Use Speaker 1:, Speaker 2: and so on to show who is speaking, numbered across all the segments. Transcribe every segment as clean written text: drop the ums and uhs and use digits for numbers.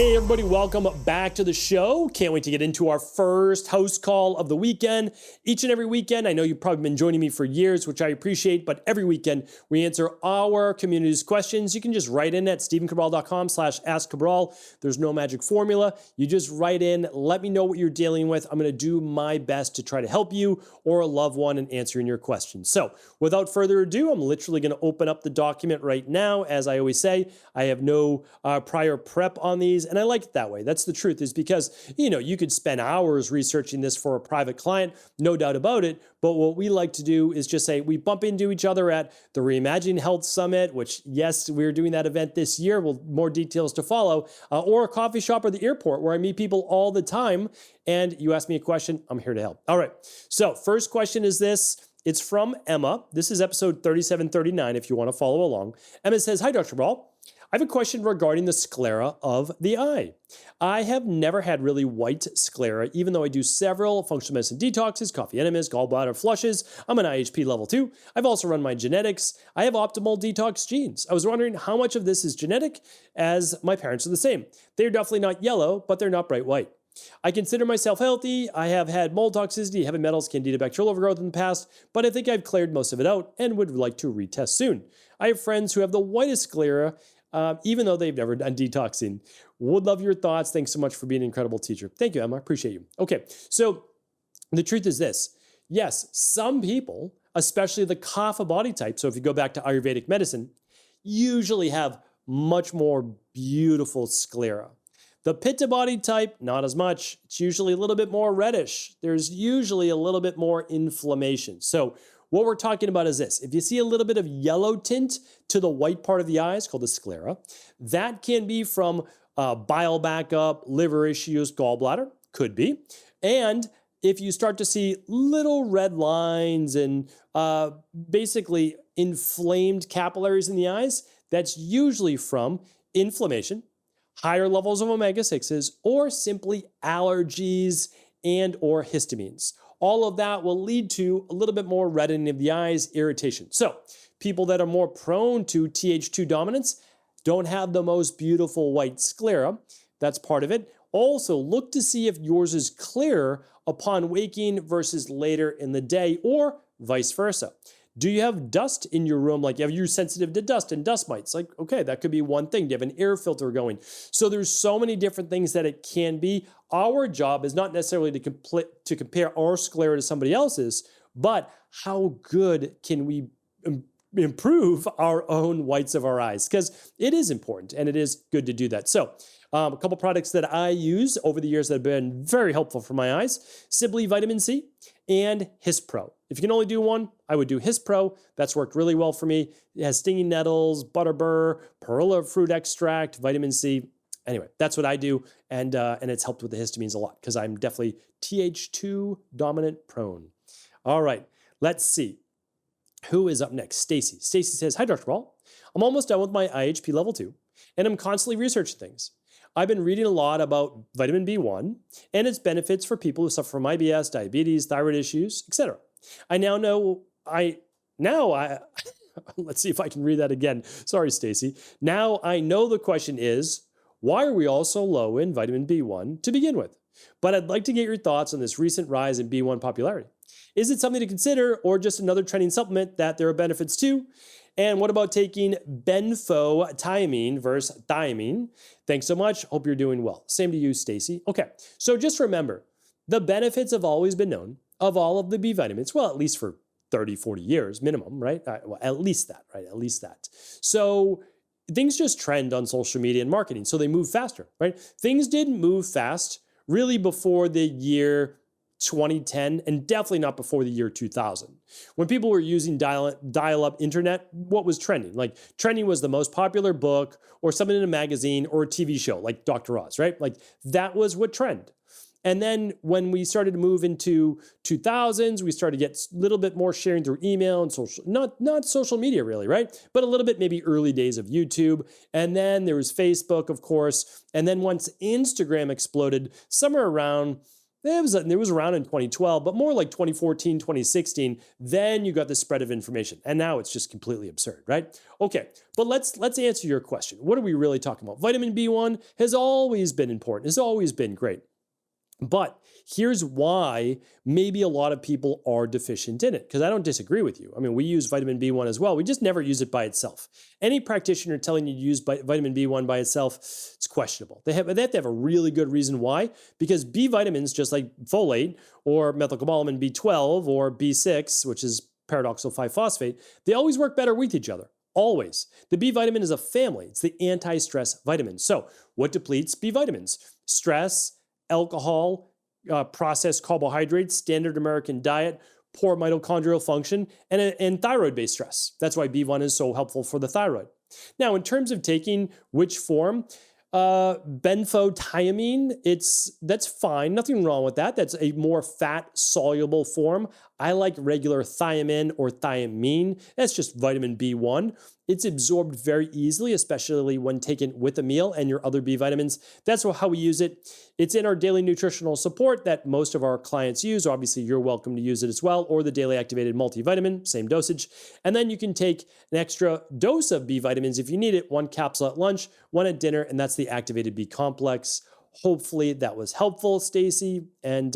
Speaker 1: Hey everybody, welcome back to the show. Can't wait to get into our first house call of the weekend. Each and every weekend, I know you've probably been joining me for years, which I appreciate, but every weekend we answer our community's questions. You can just write in at stephencabral.com/askcabral. There's no magic formula. You just write in, let me know what you're dealing with. I'm gonna do my best to try to help you or a loved one in answering your questions. So without further ado, I'm literally gonna open up the document right now. As I always say, I have no prior prep on these, and I like it that way. That's the truth, is because, you could spend hours researching this for a private client, no doubt about it. But what we like to do is just say we bump into each other at the Reimagining Health Summit, which, yes, we're doing that event this year. Well, more details to follow, or a coffee shop or the airport where I meet people all the time. And you ask me a question, I'm here to help. All right. So first question is this. It's from Emma. This is episode 3739 if you want to follow along. Emma says, "Hi, Dr. Ball. I have a question regarding the sclera of the eye. I have never had really white sclera, even though I do several functional medicine detoxes, coffee enemas, gallbladder flushes. I'm an IHP level 2. I've also run my genetics. I have optimal detox genes. I was wondering how much of this is genetic, as my parents are the same. They're definitely not yellow, but they're not bright white. I consider myself healthy. I have had mold toxicity, heavy metals, candida, bacterial overgrowth in the past, but I think I've cleared most of it out and would like to retest soon. I have friends who have the whitest sclera, even though they've never done detoxing. Would love your thoughts. Thanks so much for being an incredible teacher." Thank you, Emma. I appreciate you. Okay, so the truth is this. Yes, some people, especially the Kapha body type, so if you go back to Ayurvedic medicine, usually have much more beautiful sclera. The Pitta body type, not as much. It's usually a little bit more reddish. There's usually a little bit more inflammation. So what we're talking about is this. If you see a little bit of yellow tint to the white part of the eyes, called the sclera, that can be from bile backup, liver issues, gallbladder, could be. And if you start to see little red lines and basically inflamed capillaries in the eyes, that's usually from inflammation, higher levels of omega-6s, or simply allergies and or histamines. All of that will lead to a little bit more reddening of the eyes, irritation. So people that are more prone to Th2 dominance don't have the most beautiful white sclera. That's part of it. Also, look to see if yours is clearer upon waking versus later in the day, or vice versa. Do you have dust in your room? Like, are you sensitive to dust and dust mites? Like, okay, that could be one thing. Do you have an air filter going? So there's so many different things that it can be. Our job is not necessarily to compare our sclera to somebody else's, but how good can we improve our own whites of our eyes? Because it is important and it is good to do that. So a couple products that I use over the years that have been very helpful for my eyes: Sibley Vitamin C and Hispro. If you can only do one, I would do Hispro. That's worked really well for me. It has stinging nettles, butterbur, perilla fruit extract, vitamin C. Anyway, that's what I do, and it's helped with the histamines a lot because I'm definitely Th2 dominant prone. All right, let's see. Who is up next? Stacy. Stacy says, "Hi, Dr. Ball. I'm almost done with my IHP level 2, and I'm constantly researching things. I've been reading a lot about vitamin B1 and its benefits for people who suffer from IBS, diabetes, thyroid issues, etc. I now know let's see if I can read that again. Sorry, Stacy. Now I know the question is, why are we all so low in vitamin B1 to begin with? But I'd like to get your thoughts on this recent rise in B1 popularity. Is it something to consider, or just another trending supplement that there are benefits to? And what about taking benfotiamine versus thiamine? Thanks so much. Hope you're doing well." Same to you, Stacy. Okay, so just remember, the benefits have always been known of all of the B vitamins, well, at least for 30, 40 years minimum, right? Well, at least that, right? At least that. So things just trend on social media and marketing, so they move faster, right? Things didn't move fast really before the year 2010, and definitely not before the year 2000. When people were using dial-up internet, what was trending? Like, trending was the most popular book or something in a magazine or a TV show like Dr. Oz, right? Like, that was what trend. And then when we started to move into 2000s, we started to get a little bit more sharing through email and social, not social media really, right? But a little bit maybe early days of YouTube. And then there was Facebook, of course. And then once Instagram exploded, somewhere around It was around in 2012, but more like 2014, 2016. Then you got the spread of information, and now it's just completely absurd, right? Okay, but let's answer your question. What are we really talking about? Vitamin B1 has always been important. Has always been great. But here's why maybe a lot of people are deficient in it, because I don't disagree with you. I mean, we use vitamin B1 as well. We just never use it by itself. Any practitioner telling you to use vitamin B1 by itself, it's questionable. They have to have a really good reason why, because B vitamins, just like folate or methylcobalamin B12 or B6, which is paradoxal 5-phosphate, they always work better with each other. Always. The B vitamin is a family. It's the anti-stress vitamin. So what depletes B vitamins? Stress, alcohol, processed carbohydrates, standard American diet, poor mitochondrial function, and thyroid-based stress. That's why B1 is so helpful for the thyroid. Now, in terms of taking which form, benfotiamine, that's fine. Nothing wrong with that. That's a more fat-soluble form. I like regular thiamine or thiamine. That's just vitamin B1. It's absorbed very easily, especially when taken with a meal and your other B vitamins. That's how we use it. It's in our daily nutritional support that most of our clients use. Obviously, you're welcome to use it as well, or the daily activated multivitamin, same dosage. And then you can take an extra dose of B vitamins if you need it, 1 capsule at lunch, 1 at dinner, and that's the activated B complex. Hopefully that was helpful, Stacy. And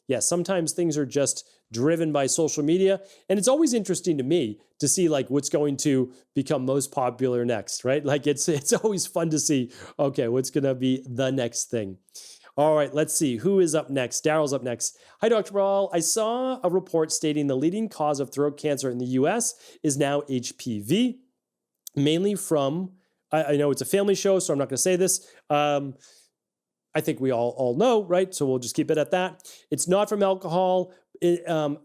Speaker 1: yeah, sometimes things are just driven by social media. And it's always interesting to me to see like what's going to become most popular next, right? Like it's always fun to see, okay, what's going to be the next thing. All right, let's see. Who is up next? Daryl's up next. Hi, Dr. Cabral. I saw a report stating the leading cause of throat cancer in the US is now HPV, mainly from, I know it's a family show, so I'm not going to say this. I think we all know, right? So we'll just keep it at that. It's not from alcohol.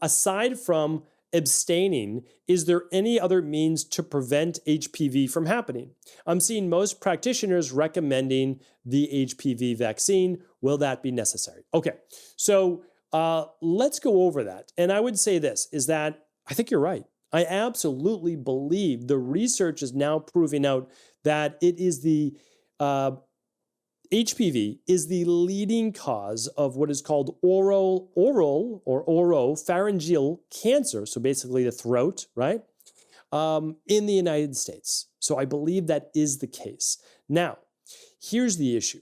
Speaker 1: Aside from abstaining, is there any other means to prevent HPV from happening? I'm seeing most practitioners recommending the HPV vaccine. Will that be necessary? Okay, so let's go over that. And I would say this, is that I think you're right. I absolutely believe the research is now proving out that it is the HPV is the leading cause of what is called oral or oropharyngeal cancer, so basically the throat, right, in the United States. So I believe that is the case. Now, here's the issue.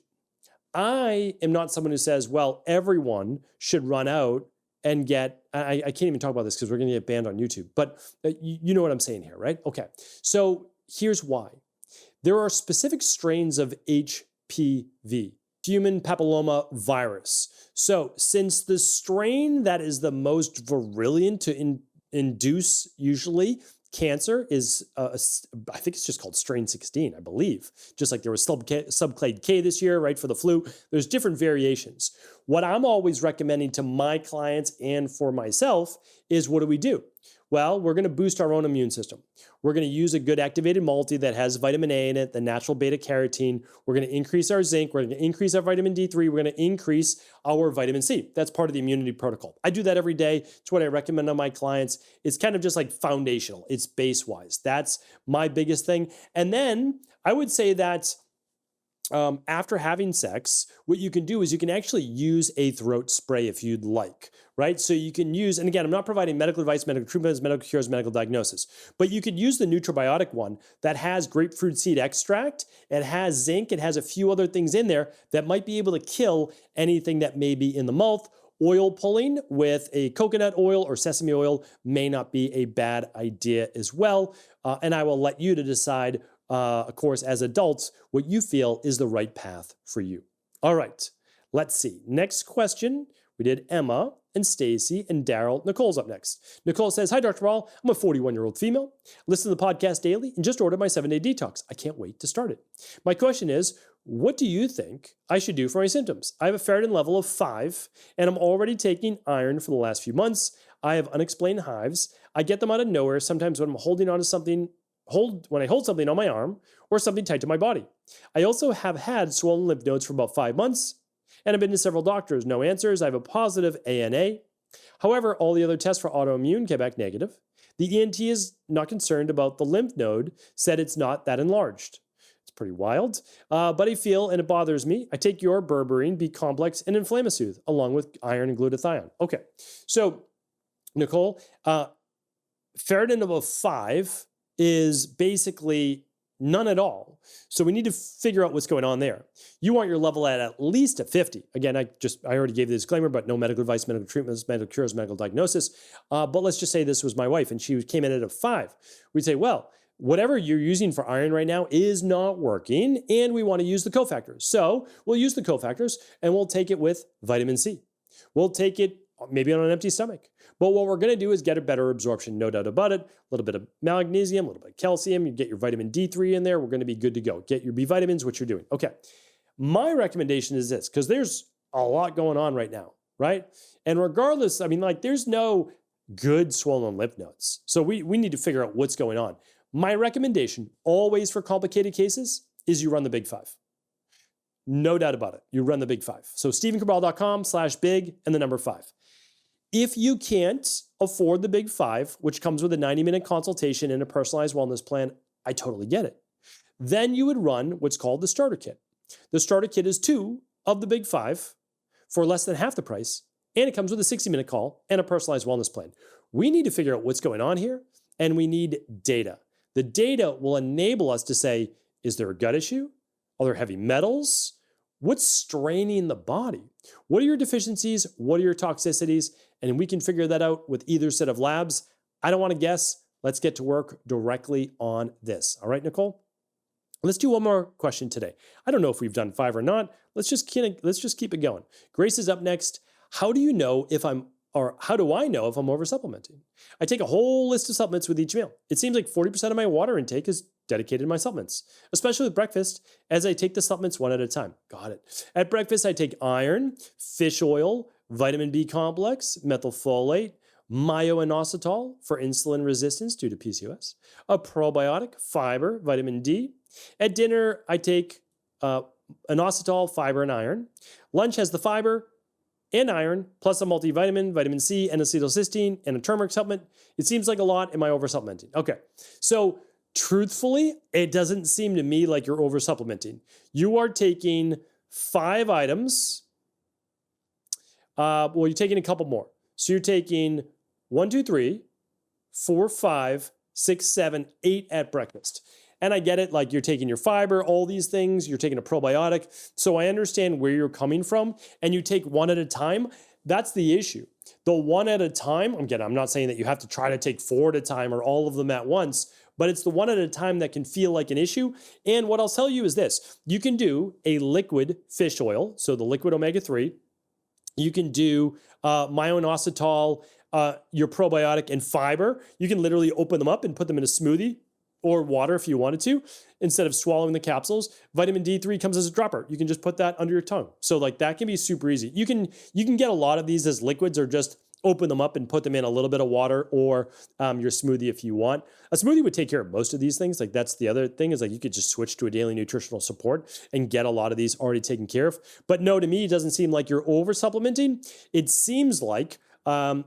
Speaker 1: I am not someone who says, well, everyone should run out and get, I can't even talk about this because we're going to get banned on YouTube, but you know what I'm saying here, right? Okay, so here's why. There are specific strains of HPV, human papilloma virus. So since the strain that is the most virulent to induce usually cancer is, I think it's just called strain 16, I believe. Just like there was subclade K this year, right, for the flu. There's different variations. What I'm always recommending to my clients and for myself is, what do? Well, we're going to boost our own immune system. We're going to use a good activated multi that has vitamin A in it, the natural beta carotene. We're going to increase our zinc. We're going to increase our vitamin D3. We're going to increase our vitamin C. That's part of the immunity protocol. I do that every day. It's what I recommend on my clients. It's kind of just like foundational. It's base-wise. That's my biggest thing. And then I would say that after having sex, what you can do is you can actually use a throat spray if you'd like, right? So you can use, and again, I'm not providing medical advice, medical treatments, medical cures, medical diagnosis, but you could use the Nutrabiotic one that has grapefruit seed extract, it has zinc, it has a few other things in there that might be able to kill anything that may be in the mouth. Oil pulling with a coconut oil or sesame oil may not be a bad idea as well. And I will let you to decide, of course, as adults, what you feel is the right path for you. All right, let's see. Next question. We did Emma and Stacy and Daryl. Nicole's up next. Nicole says, hi, Dr. Ball. I'm a 41-year-old female. Listen to the podcast daily and just ordered my 7-day detox. I can't wait to start it. My question is, what do you think I should do for my symptoms? I have a ferritin level of 5, and I'm already taking iron for the last few months. I have unexplained hives. I get them out of nowhere sometimes when I'm holding on to something, when I hold something on my arm or something tight to my body. I also have had swollen lymph nodes for about 5 months, and I've been to several doctors. No answers. I have a positive ANA. However, all the other tests for autoimmune came back negative. The ENT is not concerned about the lymph node, said it's not that enlarged. It's pretty wild. But I feel, and it bothers me, I take your berberine, B complex, and Inflammasoothe along with iron and glutathione. Okay, so Nicole, ferritin above 5 is basically none at all. So we need to figure out what's going on there. You want your level at least a 50. Again, I already gave the disclaimer, but no medical advice, medical treatments, medical cures, medical diagnosis. But let's just say this was my wife and she came in at a 5. We'd say, well, whatever you're using for iron right now is not working, and we want to use the cofactors. So we'll use the cofactors and we'll take it with vitamin C. We'll take it maybe on an empty stomach. But what we're going to do is get a better absorption, no doubt about it. A little bit of magnesium, a little bit of calcium. You get your vitamin D3 in there. We're going to be good to go. Get your B vitamins, which you're doing. Okay. My recommendation is this, because there's a lot going on right now, right? And regardless, I mean, like there's no good swollen lymph nodes. So we need to figure out what's going on. My recommendation always for complicated cases is you run the Big 5. No doubt about it. You run the Big 5. So StephenCabral.com/big and the number 5. If you can't afford the Big 5, which comes with a 90-minute consultation and a personalized wellness plan, I totally get it. Then you would run what's called the starter kit. The starter kit is 2 of the Big 5 for less than half the price, and it comes with a 60-minute call and a personalized wellness plan. We need to figure out what's going on here, and we need data. The data will enable us to say, is there a gut issue? Are there heavy metals? What's straining the body? What are your deficiencies? What are your toxicities? And we can figure that out with either set of labs. I don't want to guess. Let's get to work directly on this. All right, Nicole? Let's do one more question today. I don't know if we've done 5 or not. Let's just keep it going. Grace is up next. How do I know if I'm over-supplementing? I take a whole list of supplements with each meal. It seems like 40% of my water intake is dedicated to my supplements, especially with breakfast, as I take the supplements one at a time. Got it. At breakfast, I take iron, fish oil, vitamin B complex, methylfolate, myo-inositol for insulin resistance due to PCOS, a probiotic, fiber, vitamin D. At dinner, I take inositol, fiber, and iron. Lunch has the fiber and iron, plus a multivitamin, vitamin C, and acetylcysteine, and a turmeric supplement. It seems like a lot. Am I over-supplementing? Okay, so truthfully, it doesn't seem to me like you're over-supplementing. You are taking 5 items. Well, you're taking a couple more. So you're taking 1, 2, 3, 4, 5, 6, 7, 8 at breakfast. And I get it, like you're taking your fiber, all these things, you're taking a probiotic. So I understand where you're coming from, and you take one at a time. That's the issue. The one at a time, again, I'm not saying that you have to try to take 4 at a time or all of them at once, but it's the one at a time that can feel like an issue. And what I'll tell you is this, you can do a liquid fish oil, so the liquid omega-3. You can do myo-inositol, your probiotic, and fiber. You can literally open them up and put them in a smoothie or water if you wanted to, instead of swallowing the capsules. Vitamin D3 comes as a dropper. You can just put that under your tongue. So like that can be super easy. You can get a lot of these as liquids, or just open them up and put them in a little bit of water, or your smoothie if you want. A smoothie would take care of most of these things. Like that's the other thing, is like you could just switch to a daily nutritional support and get a lot of these already taken care of. But no, to me, it doesn't seem like you're over supplementing. It seems like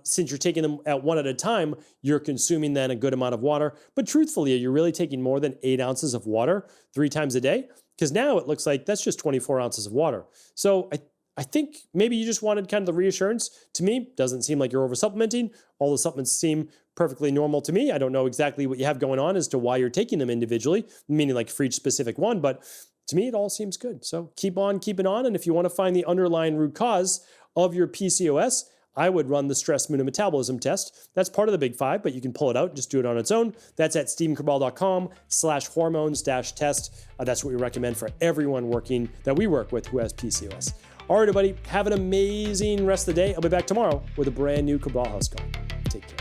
Speaker 1: since you're taking them at one at a time, you're consuming then a good amount of water. But truthfully, you're really taking more than 8 ounces of water 3 times a day, because now it looks like that's just 24 ounces of water. So I think maybe you just wanted kind of the reassurance. To me, doesn't seem like you're over supplementing. All the supplements seem perfectly normal to me. I don't know exactly what you have going on as to why you're taking them individually, meaning like for each specific one, but to me, it all seems good. So keep on keeping on. And if you want to find the underlying root cause of your PCOS, I would run the stress mood and metabolism test. That's part of the Big 5, but you can pull it out and just do it on its own. That's at StephenCabral.com/hormones-test. That's what we recommend for everyone that we work with who has PCOS. All right, everybody, have an amazing rest of the day. I'll be back tomorrow with a brand new Cabral House Call. Take care.